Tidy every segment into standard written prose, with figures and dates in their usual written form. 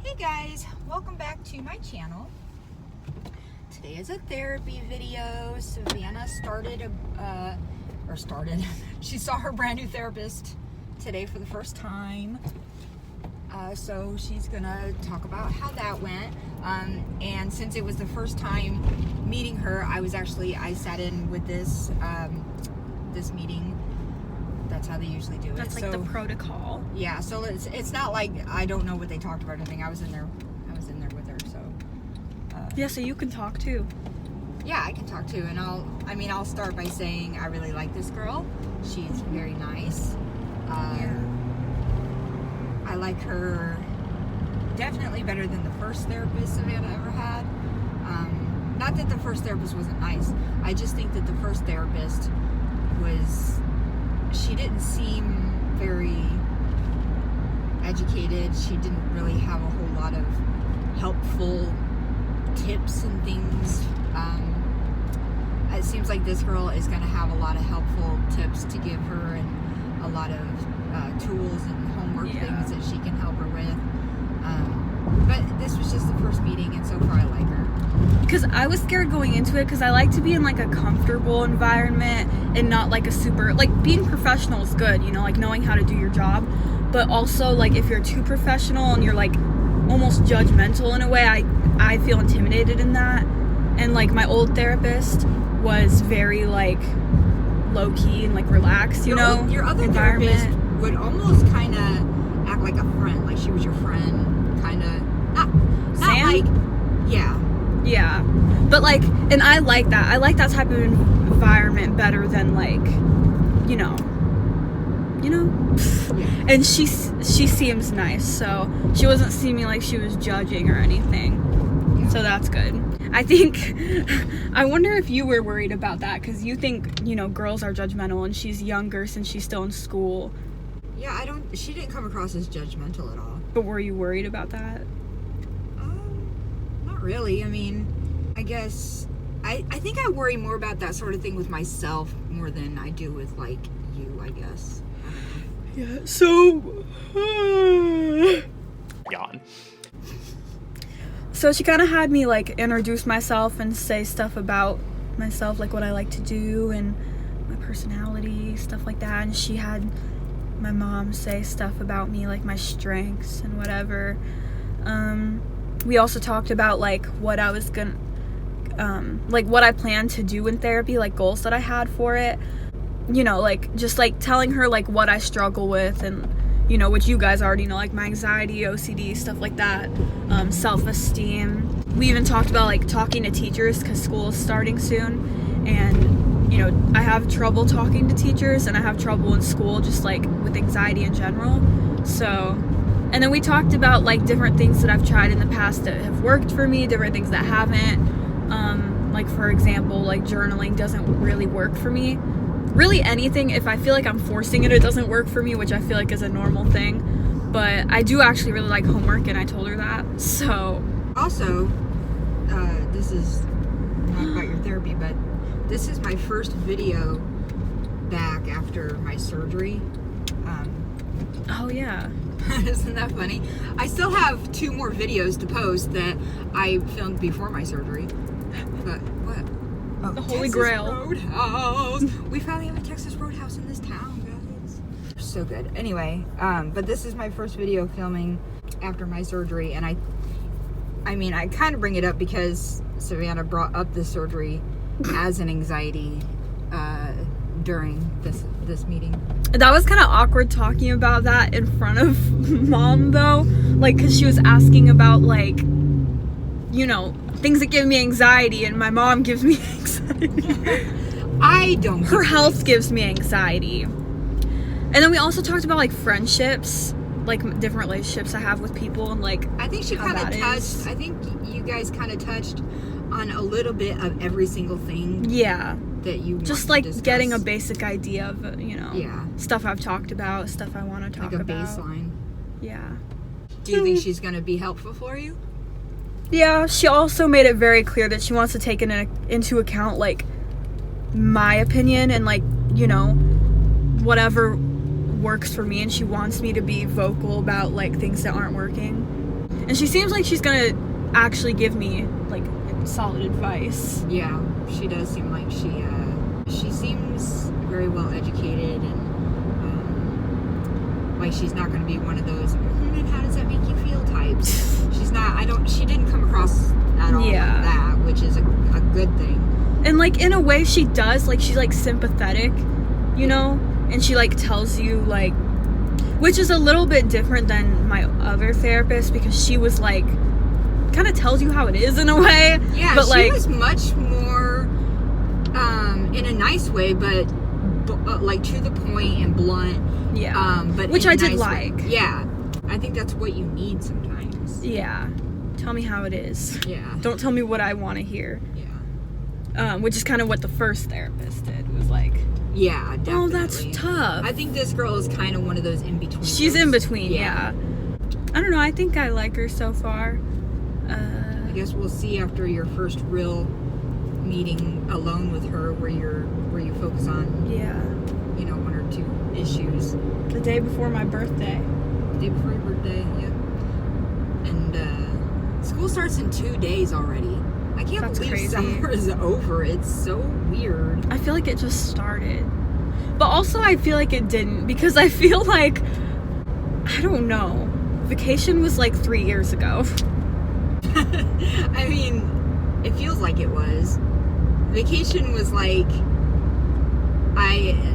Hey guys, welcome back to my channel. Today is a therapy video. Savannah she saw her brand new therapist today for the first time. So she's gonna talk about how that went. And since it was the first time meeting her, I sat in with this meeting. That's how they usually do it. That's like the protocol. Yeah, so it's not like I don't know what they talked about or anything. I was in there with her, so. Yeah, so you can talk too. Yeah, I can talk too, and I'll start by saying I really like this girl. She's very nice. Yeah. I like her definitely better than the first therapist Savannah ever had. Not that the first therapist wasn't nice. I just think that the first therapist she didn't seem very educated. She didn't really have a whole lot of helpful tips and things. It seems like this girl is going to have a lot of helpful tips to give her and a lot of tools and homework things that she can help her with. But this was just the first meeting, and so far I like her. Because I was scared going into it, because I like to be in like a comfortable environment and not like a super, like being professional is good, you know, like knowing how to do your job. But also like if you're too professional and you're like almost judgmental in a way, I feel intimidated in that. And like my old therapist was very like low key and like relaxed, your other therapist would almost kind of act like a friend, like she was your friend, kind of. Not Sam? Like, yeah. Yeah, but like, and I like that. I like that type of environment better than like, you know. Yeah. And she seems nice, so she wasn't seeming like she was judging or anything. Yeah. So that's good. I think, I wonder if you were worried about that, because you think, girls are judgmental, and she's younger since she's still in school. Yeah, she didn't come across as judgmental at all. But were you worried about that? Not really. I mean, I guess, I think I worry more about that sort of thing with myself more than I do with, like, you, I guess. I don't know. Yeah, so... Yawn. So she kind of had me like introduce myself and say stuff about myself, like what I like to do and my personality, stuff like that. And she had my mom say stuff about me, like my strengths and whatever. We also talked about like what I was like what I planned to do in therapy, like goals that I had for it. Like just like telling her like what I struggle with and which you guys already know, like my anxiety, OCD, stuff like that, self-esteem. We even talked about like talking to teachers because school is starting soon, and I have trouble talking to teachers and I have trouble in school just like with anxiety in general. So, and then we talked about like different things that I've tried in the past that have worked for me, different things that haven't. Like for example, like journaling doesn't really work for me. Really anything, if I feel like I'm forcing it, it doesn't work for me, which I feel like is a normal thing. But I do actually really like homework, and I told her that. So also, this is not about your therapy, but this is my first video back after my surgery. Oh yeah. Isn't that funny? I still have 2 more videos to post that I filmed before my surgery. But what? Oh, The Holy Texas Grail. Roadhouse. We finally have a Texas Roadhouse in this town, guys. So good. Anyway, but this is my first video filming after my surgery, and I kind of bring it up because Savannah brought up the surgery as an anxiety during this meeting. That was kind of awkward talking about that in front of Mom, though. Like, because she was asking about, like, things that give me anxiety, and my mom gives me anxiety. I don't. Her health gives me anxiety. And then we also talked about, like, friendships, like, different relationships I have with people, and, like, I think she kind of touched, I think you guys kind of touched on a little bit of every single thing. Yeah. That you just want like to getting a basic idea of Yeah. stuff I've talked about, stuff I want to talk about. Like a baseline. Yeah. Do you think she's going to be helpful for you? Yeah, she also made it very clear that she wants to take into account like my opinion and like whatever works for me, and she wants me to be vocal about like things that aren't working. And she seems like she's gonna actually give me like solid advice. Yeah, she does seem like she seems very well educated, and like she's not going to be one of those, and how does that make you feel types. She's not, she didn't come across at all like that, which is a good thing. And like in a way she does, like she's like sympathetic, you know, and she like tells you like, which is a little bit different than my other therapist, because she was like, kind of tells you how it is in a way. Yeah, but she like was much more in a nice way, but like to the point and blunt. Yeah. But which I did like. Yeah, I think that's what you need sometimes. Yeah. Tell me how it is. Yeah. Don't tell me what I want to hear. Yeah. Which is kind of what the first therapist did. Was like, yeah, definitely. oh, that's tough. I think this girl is kind of one of those in between. She's in between. Yeah. I don't know. I think I like her so far. I guess we'll see after your first real meeting alone with her, where you focus on one or two issues. The day before my birthday. The day before your birthday, yeah. And school starts in 2 days already. I can't believe summer is over. It's so weird. I feel like it just started. But also I feel like it didn't, because I feel like, I don't know, vacation was like 3 years ago. I mean, it feels like it was. Vacation was like,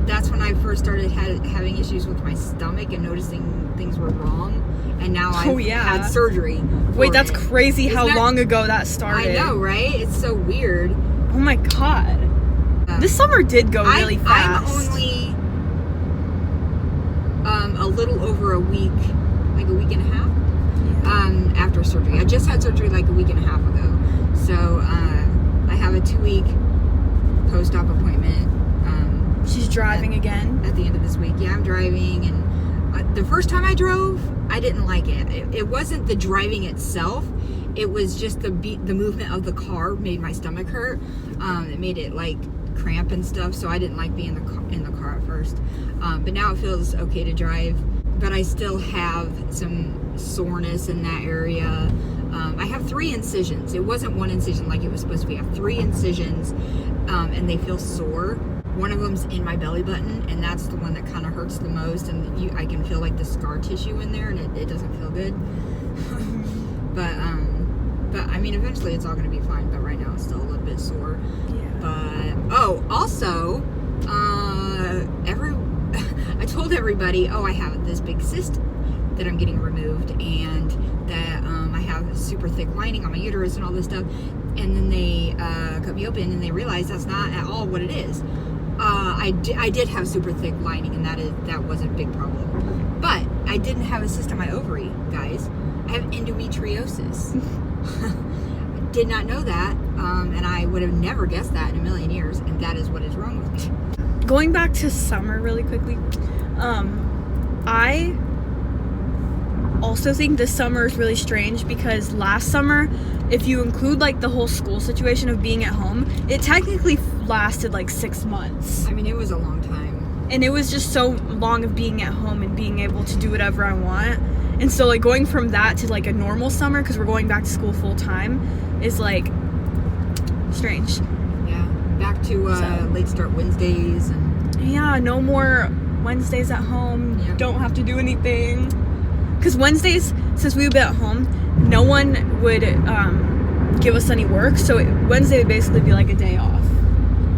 that's when I first started having issues with my stomach and noticing things were wrong. And now I've had surgery. Wait, that's crazy how long ago that started. I know, right? It's so weird. Oh my god. This summer did go really fast. I'm only a little over a week, like a week and a half, after surgery. I just had surgery like a week and a half ago. So I have a 2-week post-op appointment. She's driving again? At the end of this week. Yeah, I'm driving. And the first time I drove, I didn't like it. It wasn't the driving itself. It was just the movement of the car made my stomach hurt. It made it like cramp and stuff, so I didn't like being in the car at first. But now it feels okay to drive. But I still have some soreness in that area. I have 3 incisions. It wasn't 1 incision like it was supposed to be. I have 3 incisions, and they feel sore. One of them's in my belly button, and that's the one that kind of hurts the most. And I can feel like the scar tissue in there, and it doesn't feel good. But I mean, eventually it's all going to be fine. But right now it's still a little bit sore. Yeah. But also, I told everybody, I have this big cyst that I'm getting removed, and that I have super thick lining on my uterus and all this stuff. And then they cut me open, and they realized that's not at all what it is. I did have super thick lining, and that was a big problem. But I didn't have a cyst on my ovary, guys. I have endometriosis. I did not know that, and I would have never guessed that in a million years, and that is what is wrong with me. Going back to summer really quickly, I also think this summer is really strange, because last summer, if you include like the whole school situation of being at home, it technically lasted like 6 months. I mean, it was a long time. And it was just so long of being at home and being able to do whatever I want. And so like going from that to like a normal summer, because we're going back to school full time, is like strange. Yeah, back to late start Wednesdays. And yeah, no more Wednesdays at home. Yeah. Don't have to do anything. Because Wednesdays, since we've been at home, no one would give us any work. So Wednesday would basically be like a day off.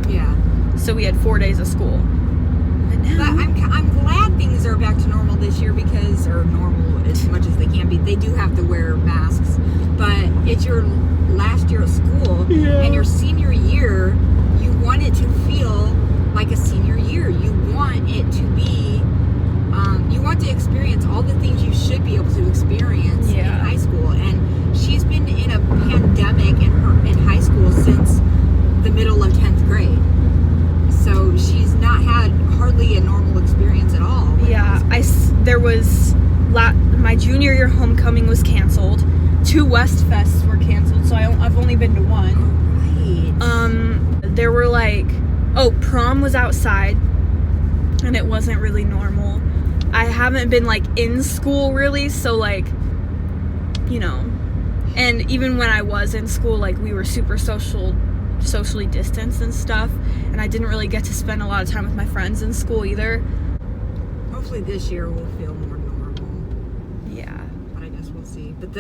Yeah. So we had 4 days of school. But now, I'm glad things are back to normal this year, because, or normal as much as they can be. They do have to wear masks, but it's your last year of school, and your senior year, you want it to feel like a senior year. You want it to be, you want to experience all the things you should be able to experience in high school. And she's been in a pandemic in high school since the middle of 10th grade. So she's not had hardly a normal experience at all. Yeah, there was, my junior year homecoming was canceled. 2 West Fests were canceled, so I've only been to 1. Right. There were like, prom was outside, and it wasn't really normal. I haven't been like in school really, so like, you know, and even when I was in school, like, we were super socially distanced and stuff, and I didn't really get to spend a lot of time with my friends in school either. Hopefully this year will feel more normal. Yeah. But I guess we'll see. But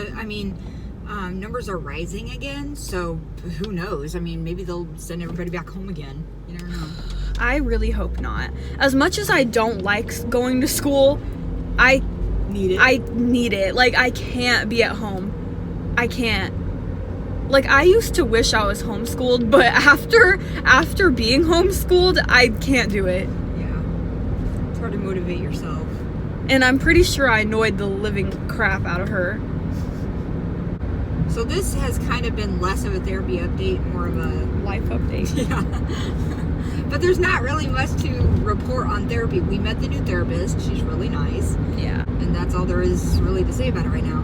numbers are rising again, so who knows? I mean, maybe they'll send everybody back home again. You never know. I really hope not. As much as I don't like going to school, I need it. Like, I can't be at home. I can't. Like, I used to wish I was homeschooled, but after being homeschooled, I can't do it. Yeah. It's hard to motivate yourself. And I'm pretty sure I annoyed the living crap out of her. So this has kind of been less of a therapy update, more of a life update. Yeah. But there's not really much to report on therapy. We met the new therapist. She's really nice. Yeah. And that's all there is really to say about it right now.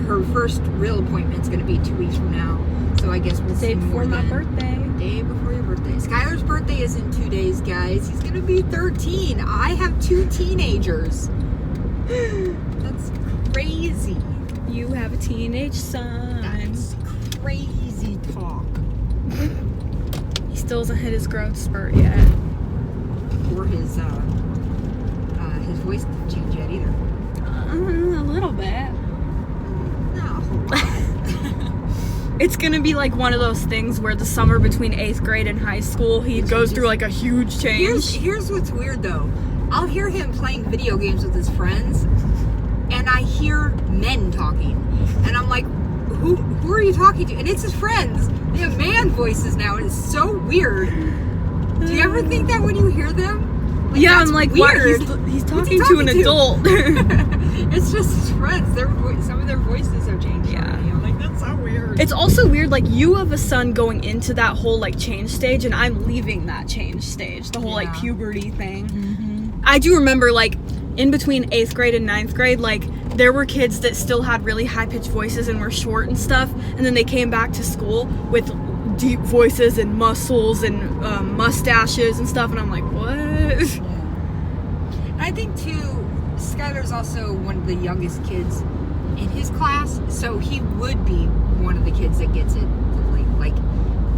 Her first real appointment's going to be 2 weeks from now. So I guess we'll see more Day before my then. birthday. Day before your birthday. Skylar's birthday is in 2 days, guys. He's going to be 13. I have 2 teenagers. That's crazy. You have a teenage son. That's crazy talk. He still hasn't hit his growth spurt yet. Or his voice didn't change yet either. A little bit. Not a whole lot. It's gonna be like one of those things where the summer between 8th grade and high school, he goes through like a huge change. Here's what's weird though. I'll hear him playing video games with his friends, and I hear men talking, and I'm like, who are you talking to? And it's his friends. They have man voices now, and it's so weird. Do you ever think that when you hear them? Like, yeah, I'm like, weird. What? He's talking to an adult. It's just his friends. Some of their voices are changing. Yeah. I'm like, that's so weird. It's also weird, like, you have a son going into that whole, like, change stage, and I'm leaving that change stage, the whole, like, puberty thing. Mm-hmm. I do remember, like, in between 8th grade and 9th grade, like, there were kids that still had really high-pitched voices and were short and stuff, and then they came back to school with deep voices and muscles and mustaches and stuff, and I'm like, what? Yeah. And I think, too, Skylar's also one of the youngest kids in his class, so he would be one of the kids that gets it, like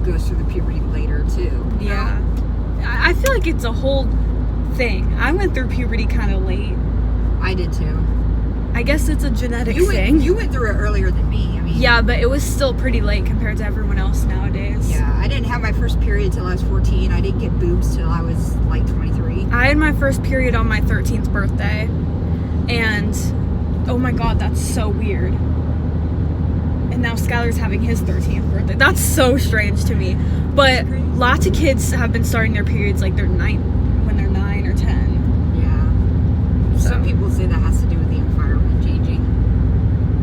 goes through the puberty later, too. Yeah. I feel like it's a whole thing. I went through puberty kind of late. I did, too. I guess it's a genetic thing. You went through it earlier than me. I mean, yeah, but it was still pretty late compared to everyone else nowadays. Yeah, I didn't have my first period till I was 14. I didn't get boobs till I was like 23. I had my first period on my 13th birthday, and oh my god, that's so weird. And now Skylar's having his 13th birthday. That's so strange to me. But lots of kids have been starting their periods like when they're 9 or 10. Yeah. So. Some people say that has to do with the environment changing.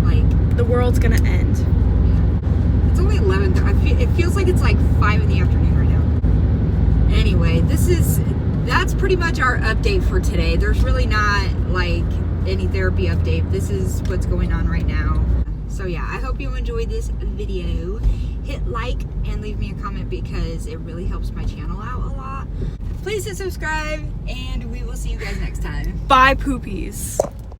Like, the world's gonna end. Yeah. It's only 11. It feels like it's like 5 in the afternoon right now. Anyway, that's pretty much our update for today. There's really not like any therapy update. This is what's going on right now. So yeah, I hope you enjoyed this video. Hit like and leave me a comment because it really helps my channel out a lot. Please hit subscribe, and we will see you guys next time. Bye, poopies.